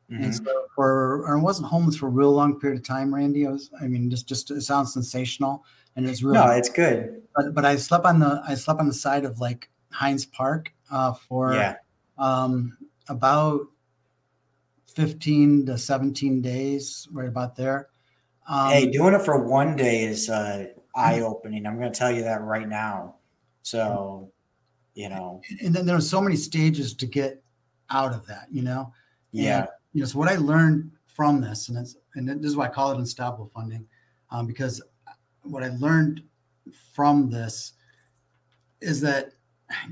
And so I wasn't homeless for a real long period of time, Randy. Just it sounds sensational, and it's really no, it's good. But I slept on the side of like Heinz Park for about 15 to 17 days, right about there. Hey, doing it for one day is eye-opening. I'm going to tell you that right now. So, and then there were so many stages to get out of that, Yeah. And, so what I learned from this, and this is why I call it Unstoppable Funding, because what I learned from this is that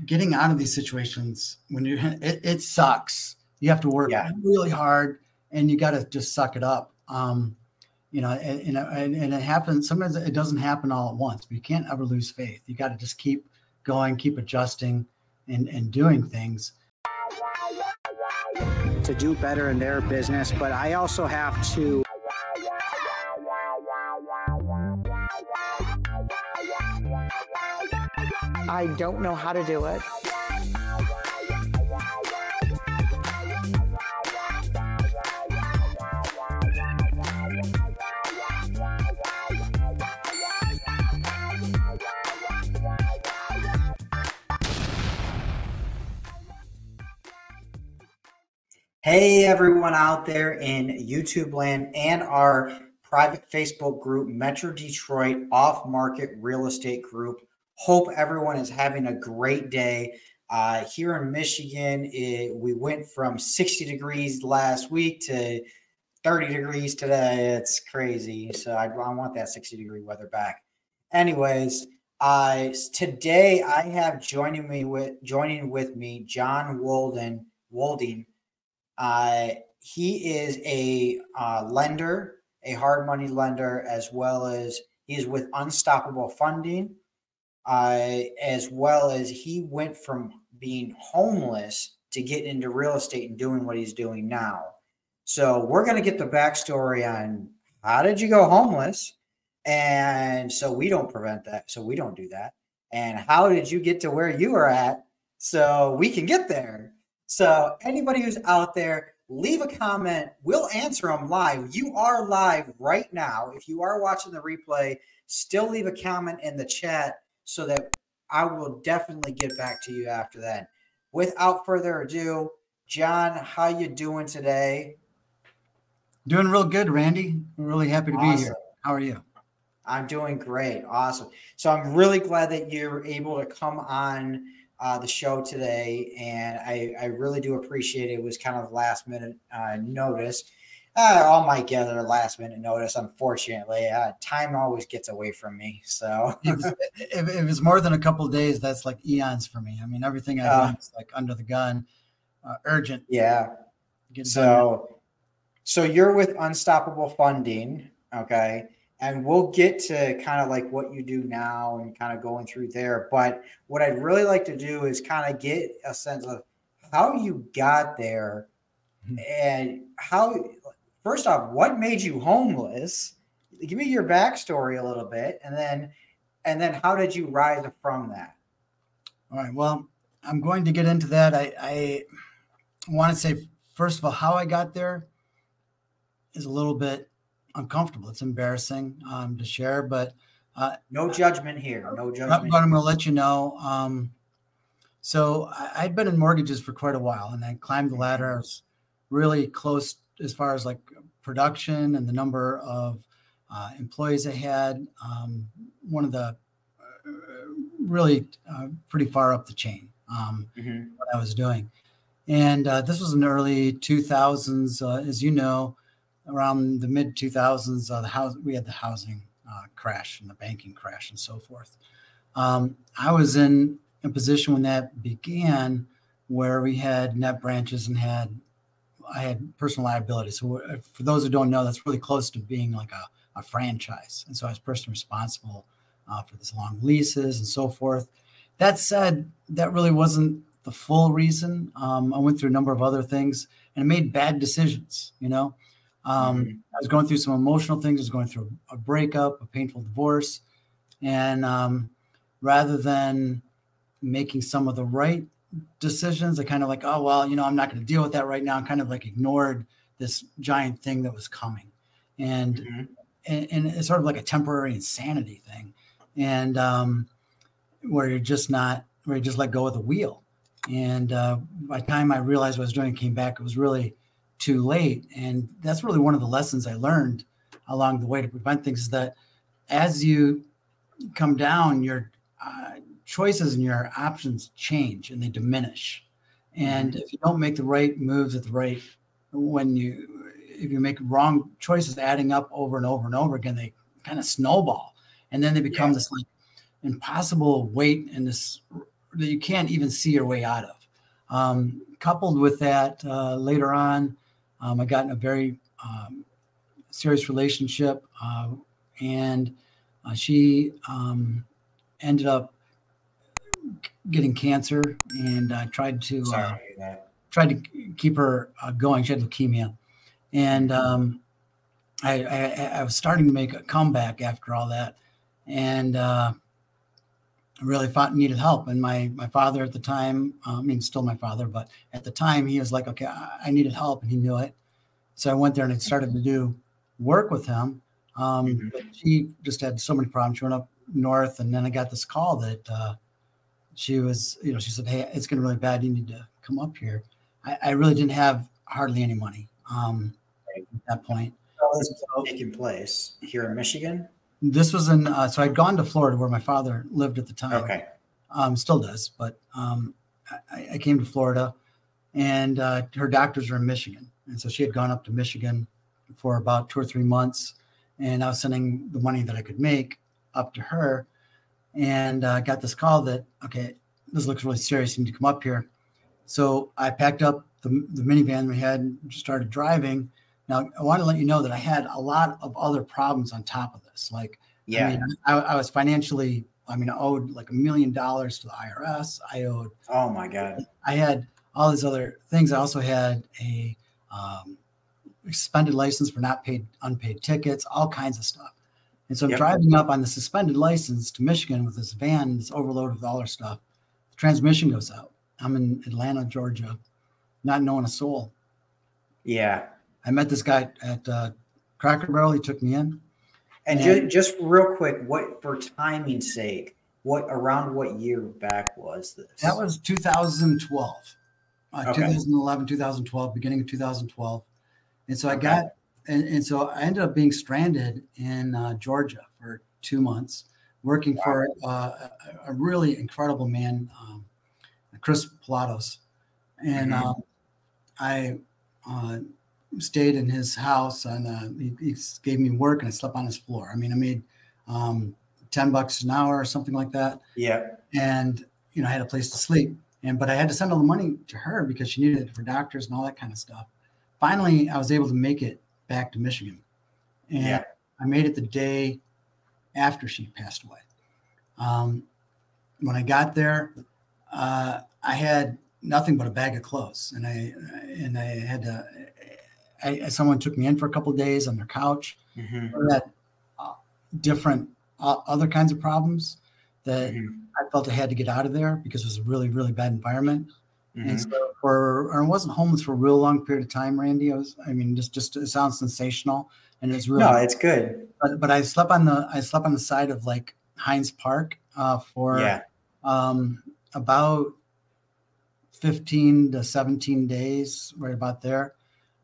getting out of these situations, when it sucks. You have to work really hard, and you got to just suck it up. And it happens. Sometimes it doesn't happen all at once, but you can't ever lose faith. You got to just keep going, keep adjusting, and doing things to do better in their business. But I also have to I don't know how to do it. Hey, everyone out there in YouTube land and our private Facebook group, Metro Detroit Off Market Real Estate Group. Hope everyone is having a great day. Here in Michigan, we went from 60 degrees last week to 30 degrees today. It's crazy. So I want that 60-degree weather back. Anyways, today I have joining with me John Wolding. He is a lender, a hard money lender, as well as he is with Unstoppable Funding, as well as he went from being homeless to getting into real estate and doing what he's doing now. So we're going to get the backstory on how did you go homeless? And so we don't prevent that. So we don't do that. And how did you get to where you are at so we can get there? So anybody who's out there, leave a comment. We'll answer them live. You are live right now. If you are watching the replay, still leave a comment in the chat so that I will definitely get back to you after that. Without further ado, John, how you doing today? Doing real good, Randy. I'm really happy to be here. How are you? I'm doing great. Awesome. So I'm really glad that you're able to come on the show today, and I really do appreciate it. It was kind of last minute notice. All my guests are last minute notice, unfortunately. Time always gets away from me. So if it's more than a couple of days, that's like eons for me. I mean, everything I do is like under the gun, urgent. Yeah. So you're with Unstoppable Funding, okay? And we'll get to kind of like what you do now and kind of going through there. But what I'd really like to do is kind of get a sense of how you got there and first off, what made you homeless? Give me your backstory a little bit. And then how did you rise from that? All right. Well, I'm going to get into that. I want to say, first of all, how I got there is a little bit uncomfortable. It's embarrassing to share, but no judgment here. No judgment. But I'm going to let you know. So I'd been in mortgages for quite a while, and I climbed the ladder. I was really close as far as like production and the number of employees I had. One of the really pretty far up the chain what I was doing. And this was in the early 2000s, as you know. Around the mid 2000s, we had the housing crash and the banking crash and so forth. I was in a position when that began where we had net branches and I had personal liability. So for those who don't know, that's really close to being like a franchise. And so I was personally responsible for these long leases and so forth. That said, that really wasn't the full reason. I went through a number of other things and I made bad decisions, I was going through some emotional things. I was going through a breakup, a painful divorce. And rather than making some of the right decisions, I kind of like, oh, well, I'm not going to deal with that right now. I kind of like ignored this giant thing that was coming. And it's sort of like a temporary insanity thing. And where you just let go of the wheel. And by the time I realized what I was doing and came back, it was really too late. And that's really one of the lessons I learned along the way to prevent things, is that as you come down, your choices and your options change and they diminish. And if you don't make the right moves if you make wrong choices adding up over and over and over again, they kind of snowball. And then they become this like impossible weight and this that you can't even see your way out of. Coupled with that, later on, I got in a very serious relationship, and she ended up getting cancer, and I tried to keep her going. She had leukemia, and I was starting to make a comeback after all that, and really needed help. And my father at the time, still my father, but at the time he was like, okay, I needed help, and he knew it. So I went there and I started to do work with him. But she just had so many problems. She went up north, and then I got this call that she was, she said, hey, it's getting really bad. You need to come up here. I really didn't have hardly any money at that point. This was taking place here in Michigan? This was so I'd gone to Florida where my father lived at the time. Okay. Still does, but I came to Florida, and her doctors are in Michigan. And so she had gone up to Michigan for about 2 or 3 months, and I was sending the money that I could make up to her, and got this call that, okay, this looks really serious. You need to come up here. So I packed up the minivan we had and started driving. Now, I want to let you know that I had a lot of other problems on top of this. Like, I was financially, I owed like $1 million to the IRS. I owed. Oh my God. I had all these other things. I also had a suspended license for unpaid tickets, all kinds of stuff. And so I'm driving up on the suspended license to Michigan with this van that's overloaded with all our stuff. The transmission goes out. I'm in Atlanta, Georgia, not knowing a soul. Yeah. I met this guy at Cracker Barrel. He took me in. And just real quick, what, for timing's sake, around what year back was this? That was 2012, 2011, 2012, beginning of 2012. And so I got, and so I ended up being stranded in Georgia for 2 months, working for a really incredible man, Chris Pilatos. And I stayed in his house, and he gave me work, and I slept on his floor. I made $10 an hour or something like that. Yeah. And, I had a place to sleep, but I had to send all the money to her because she needed it for doctors and all that kind of stuff. Finally, I was able to make it back to Michigan, and I made it the day after she passed away. When I got there, I had nothing but a bag of clothes, and I had to. Someone took me in for a couple of days on their couch. I had different other kinds of problems that I felt I had to get out of there because it was a really, really bad environment. And so I wasn't homeless for a real long period of time, Randy. Just it sounds sensational, and it's really, no, it's good. But I slept on the side of like Heinz Park for about 15 to 17 days, right about there.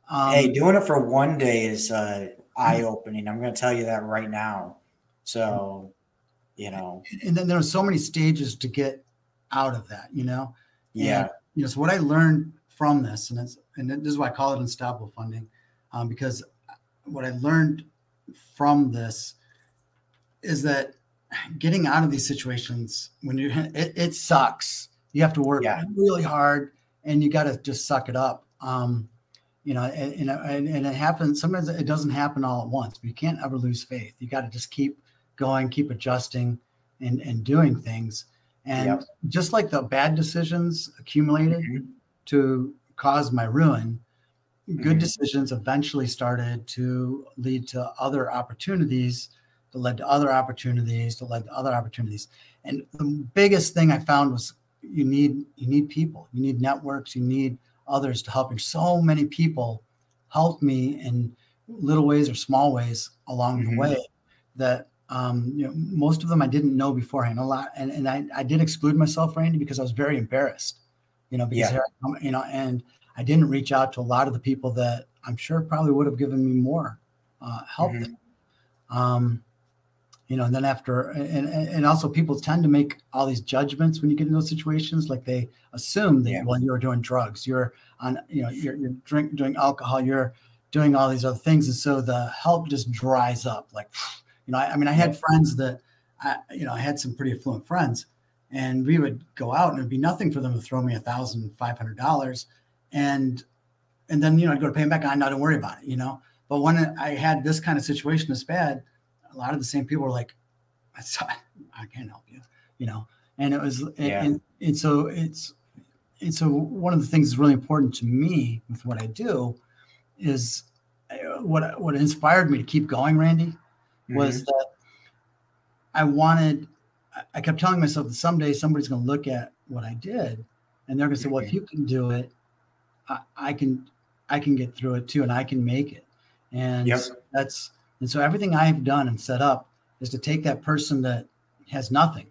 Hey, doing it for 1 day is eye-opening. I'm going to tell you that right now. So, And then there were so many stages to get out of that, Yeah. So what I learned from this, and this is why I call it Unstoppable Funding, because what I learned from this is that getting out of these situations, when it sucks. You have to work really hard, and you got to just suck it up. And it happens. Sometimes it doesn't happen all at once, but you can't ever lose faith. You got to just keep going, keep adjusting and doing things. And just like the bad decisions accumulated to cause my ruin, good decisions eventually started to lead to other opportunities, that led to other opportunities, that led to other opportunities. And the biggest thing I found was you need people, you need networks, you need others to help you. So many people helped me in little ways or small ways along the way that, most of them I didn't know beforehand a lot. And I did exclude myself, Randy, because I was very embarrassed, because, and I didn't reach out to a lot of the people that I'm sure probably would have given me more help. And then after, and also people tend to make all these judgments when you get in those situations. Like they assume that, well, you're doing drugs, you're on, you're doing alcohol, you're doing all these other things. And so the help just dries up. Like, I had friends that, I had some pretty affluent friends, and we would go out and it'd be nothing for them to throw me $1,500. And then, I'd go to pay them back. Don't worry about it, But when I had this kind of situation this bad, a lot of the same people were like, I can't help you, and it was, and so one of the things that's really important to me with what I do is what inspired me to keep going, Randy, was that I kept telling myself that someday somebody's going to look at what I did and they're going to say, well, if you can do it, I can get through it too. And I can make it. And so everything I've done and set up is to take that person that has nothing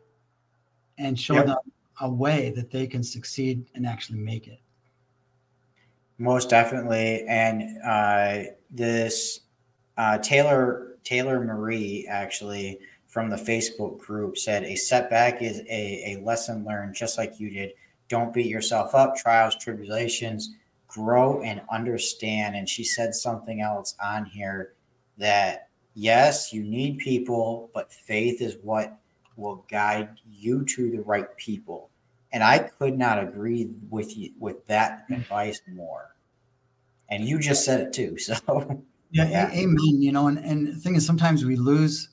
and show them a way that they can succeed and actually make it. Most definitely. And this Taylor Marie, actually, from the Facebook group, said a setback is a lesson learned, just like you did. Don't beat yourself up. Trials, tribulations, grow and understand. And she said something else on here that, yes, you need people, but faith is what will guide you to the right people. And I could not agree with you with that advice more. And you just said it too. So amen. And the thing is, sometimes we lose.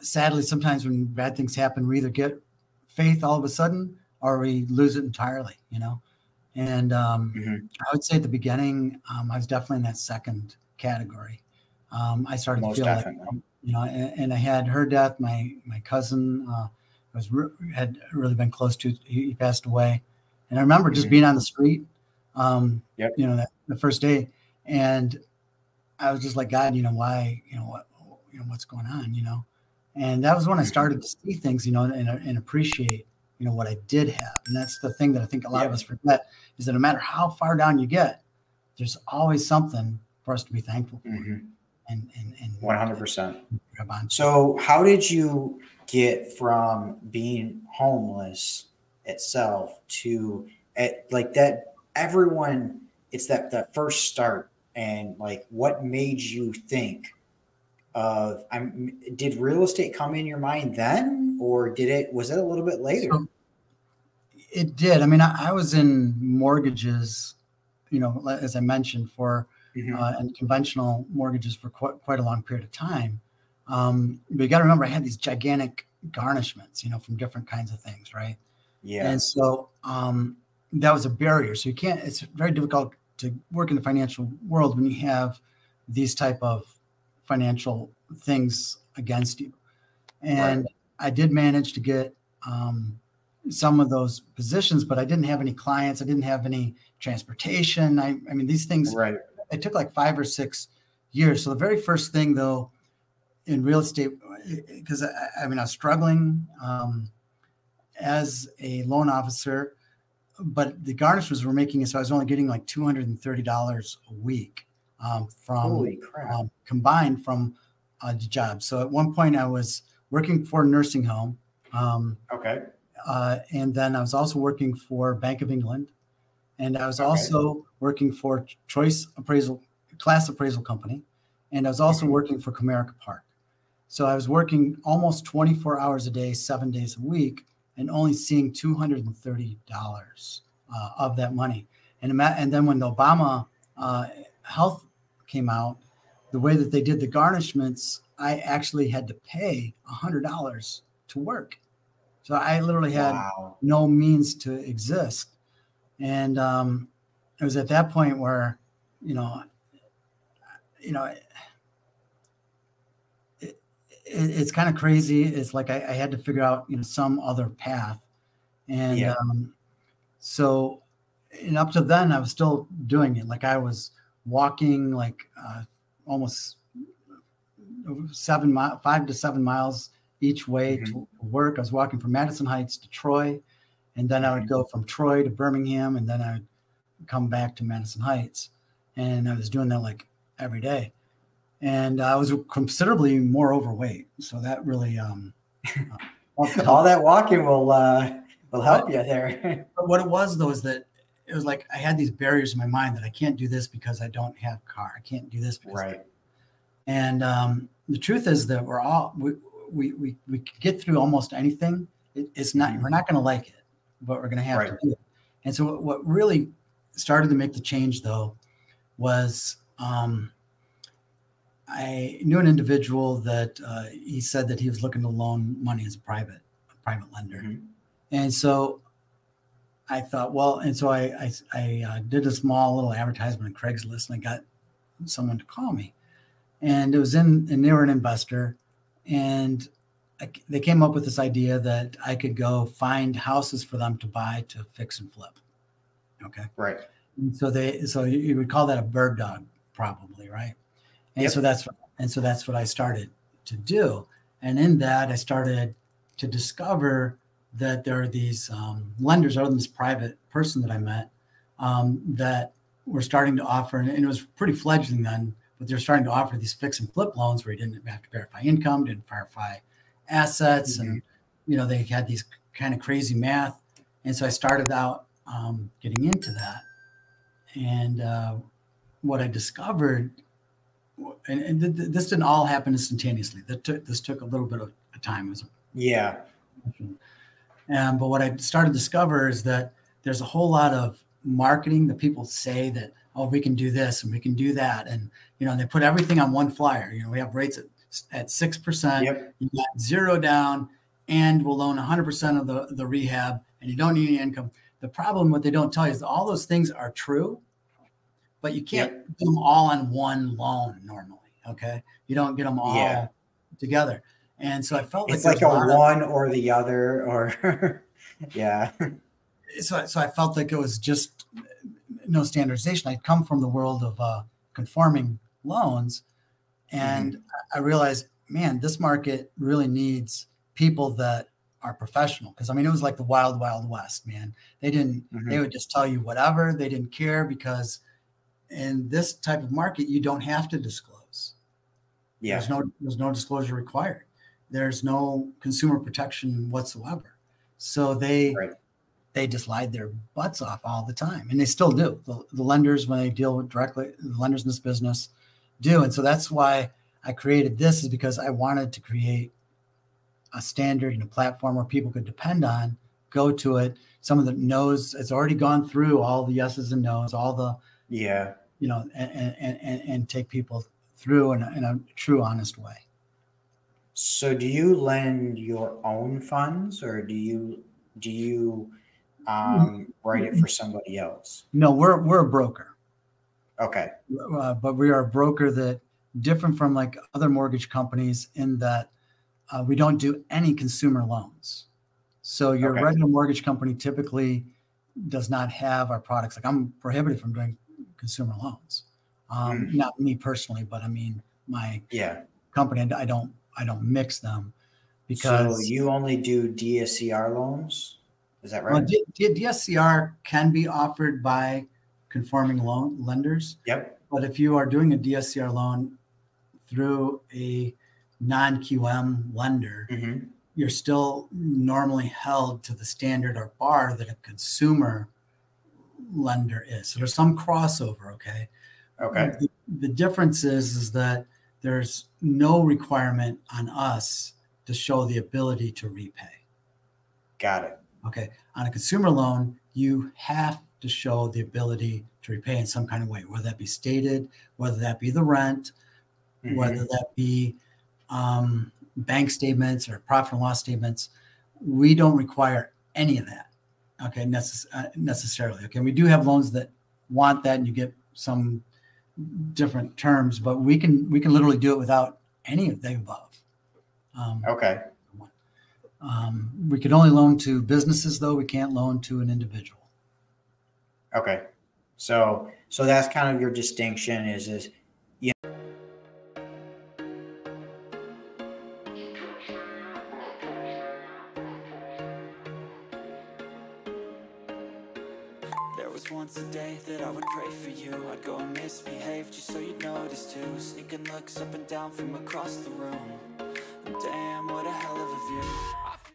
Sadly, sometimes when bad things happen, we either get faith all of a sudden or we lose it entirely. And I would say at the beginning, I was definitely in that second category. I started to feel like, and I had her death. My cousin had really been close to. He passed away, and I remember just being on the street, the first day, and I was just like, God, why, what's going on, and that was when I started to see things, and appreciate, what I did have. And that's the thing that I think a lot of us forget, is that no matter how far down you get, there's always something for us to be thankful for. And 100%. So how did you get from being homeless itself to like that? Everyone, it's that first start, and like, what made you think of, did real estate come in your mind then, or was it a little bit later? So it did. I was in mortgages, as I mentioned, for and conventional mortgages for quite a long period of time. But you got to remember, I had these gigantic garnishments, from different kinds of things, right? Yeah. And so that was a barrier. So it's very difficult to work in the financial world when you have these type of financial things against you. And I did manage to get some of those positions, but I didn't have any clients. I didn't have any transportation. I mean, these things, it took like 5 or 6 years. So the very first thing, though, in real estate, because I was struggling as a loan officer, but the garnishments were making it so I was only getting like $230 a week from combined from the job. So at one point I was working for a nursing home. And then I was also working for Bank of England, and I was also working for Class Appraisal Company, and I was also working for Comerica Park. So I was working almost 24 hours a day, 7 days a week, and only seeing $230 of that money. And then when the Obama health came out, the way that they did the garnishments, I actually had to pay $100 to work. So I literally had no means to exist. And it was at that point where, it's kind of crazy. It's like I had to figure out, some other path. And so, and up to then, I was still doing it. Like I was walking like almost 5 to 7 miles each way to work. I was walking from Madison Heights to Troy, and then I would go from Troy to Birmingham, and then I would come back to Madison Heights. And I was doing that like every day. And I was considerably more overweight. So that really all that walking will help you there. But what it was though is that it was like I had these barriers in my mind that I can't do this because I don't have a car. I can't do this because right. And the truth is that we can get through almost anything. It's not, we're not going to like it, but we're going to have to do it. And so what really started to make the change though was I knew an individual that he said that he was looking to loan money as a private lender. And so I thought, well, and so I did a small little advertisement on Craigslist, and I got someone to call me. And it was and they were an investor, and they came up with this idea that I could go find houses for them to buy to fix and flip. Okay. Right. And so you would call that a bird dog, probably, right? And so that's what I started to do. And in that, I started to discover that there are these lenders, other than this private person that I met, that were starting to offer, and it was pretty fledgling then, but they're starting to offer these fix and flip loans where you didn't have to verify income, didn't verify assets, and they had these kind of crazy math. And so I started out getting into that. And what I discovered, and this didn't all happen instantaneously. This took a little bit of time. It was but what I started to discover is that there's a whole lot of marketing that people say that, oh, we can do this and we can do that. And, they put everything on one flyer. We have rates at 6%, you got 0 down, and we'll loan 100% of the rehab, and you don't need any income. The problem, what they don't tell you is that all those things are true, but you can't do them all on one loan normally. Okay. You don't get them all together. And so I felt it's like a one or the other, or So I felt like it was just no standardization. I'd come from the world of conforming loans, and I realized, man, this market really needs people that are professional. Because it was like the wild, wild west, man. They didn't. They would just tell you whatever. They didn't care, because in this type of market, you don't have to disclose. There's no disclosure required. There's no consumer protection whatsoever. So they just lied their butts off all the time, and they still do. The lenders, when they deal with directly, the lenders in this business do. And so that's why I created this, is because I wanted to create a standard and a platform where people could depend on, go to it. Someone that knows, it's already gone through all the yeses and nos, all the, and take people through in a true, honest way. So do you lend your own funds, or do you write it for somebody else? No, we're a broker. Okay. But we are a broker that different from like other mortgage companies in that we don't do any consumer loans. So your regular mortgage company typically does not have our products. Like, I'm prohibited from doing consumer loans. Not me personally, but my company, I don't mix them, because. So you only do DSCR loans? Is that right? Well, DSCR can be offered by conforming loan lenders. Yep. But if you are doing a DSCR loan through a non-QM lender, you're still normally held to the standard or bar that a consumer lender is. So there's some crossover. Okay. The difference is that there's no requirement on us to show the ability to repay. Got it. Okay. On a consumer loan, you have to show the ability to repay in some kind of way, whether that be stated, whether that be the rent, whether that be bank statements or profit and loss statements. We don't require any of that. Okay. Necessarily. Okay. We do have loans that want that, and you get some different terms, but we can literally do it without any of the above. We could only loan to businesses, though. We can't loan to an individual. Okay. So that's kind of your distinction is you know. There was once a day that I would pray for you. I'd go and misbehave just so you'd notice too. Sneaking looks up and down from across the room. And damn, what a hell of a view.